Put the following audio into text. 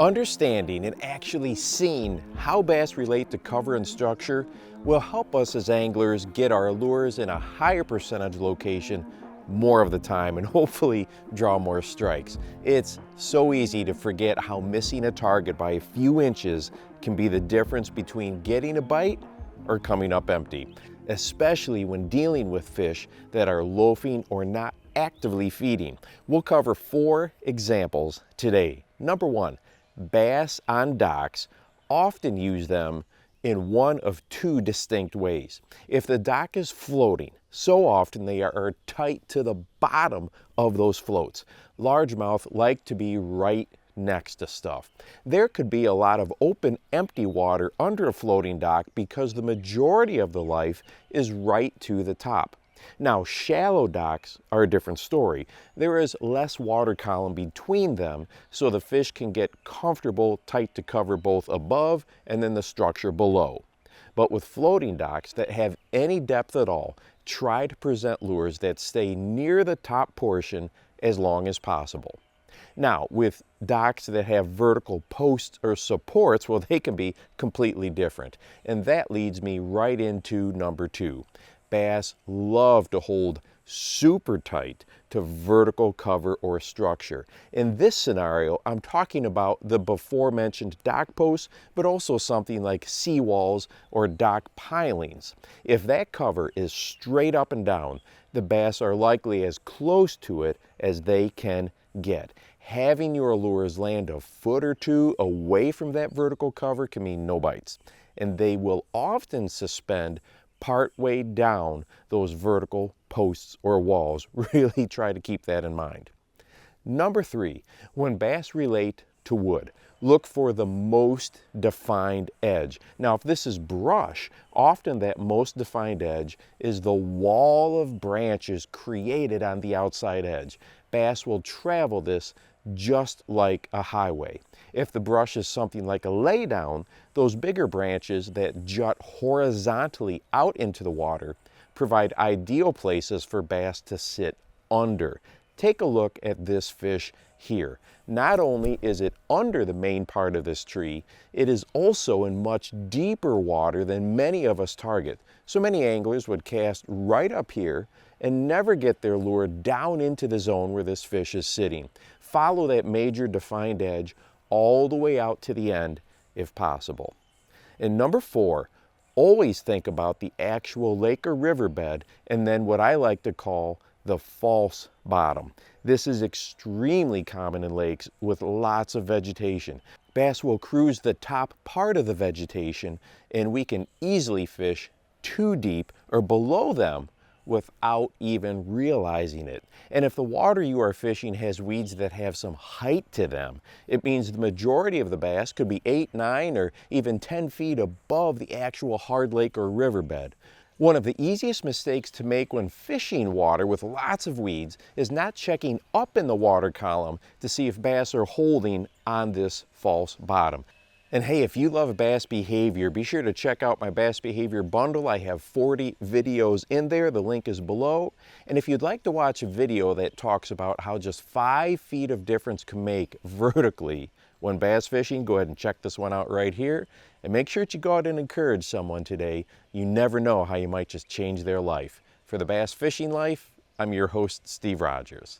Understanding and actually seeing how bass relate to cover and structure will help us as anglers get our lures in a higher percentage location more of the time and hopefully draw more strikes. It's so easy to forget how missing a target by a few inches can be the difference between getting a bite or coming up empty, especially when dealing with fish that are loafing or not actively feeding. We'll cover 4 examples today. Number 1, bass on docks often use them in one of 2 distinct ways. If the dock is floating, so often they are tight to the bottom of those floats. Largemouth like to be right next to stuff. There could be a lot of open, empty water under a floating dock because the majority of the life is right to the top. Now, shallow docks are a different story. There is less water column between them, so the fish can get comfortable tight to cover both above and then the structure below. But with floating docks that have any depth at all, try to present lures that stay near the top portion as long as possible. Now, with docks that have vertical posts or supports, well, they can be completely different. And that leads me right into number 2. Bass love to hold super tight to vertical cover or structure. In this scenario, I'm talking about the before mentioned dock posts, but also something like seawalls or dock pilings. If that cover is straight up and down, the bass are likely as close to it as they can get. Having your lures land a foot or 2 away from that vertical cover can mean no bites, and they will often suspend part way down those vertical posts or walls. Really try to keep that in mind. Number 3, when bass relate to wood, look for the most defined edge. Now, if this is brush, often that most defined edge is the wall of branches created on the outside edge. Bass will travel this just like a highway. If the brush is something like a laydown, those bigger branches that jut horizontally out into the water provide ideal places for bass to sit under. Take a look at this fish here. Not only is it under the main part of this tree, it is also in much deeper water than many of us target. So many anglers would cast right up here and never get their lure down into the zone where this fish is sitting. Follow that major defined edge all the way out to the end if possible. And number 4, always think about the actual lake or riverbed and then what I like to call the false bottom. This is extremely common in lakes with lots of vegetation. Bass will cruise the top part of the vegetation and we can easily fish too deep or below them without even realizing it. And if the water you are fishing has weeds that have some height to them, it means the majority of the bass could be 8, 9, or even 10 feet above the actual hard lake or riverbed. One of the easiest mistakes to make when fishing water with lots of weeds is not checking up in the water column to see if bass are holding on this false bottom. And hey, if you love bass behavior, be sure to check out my bass behavior bundle. I have 40 videos in there. The link is below. And if you'd like to watch a video that talks about how just 5 feet of difference can make vertically when bass fishing, go ahead and check this one out right here. And make sure that you go out and encourage someone today. You never know how you might just change their life. For the Bass Fishing Life, I'm your host, Steve Rogers.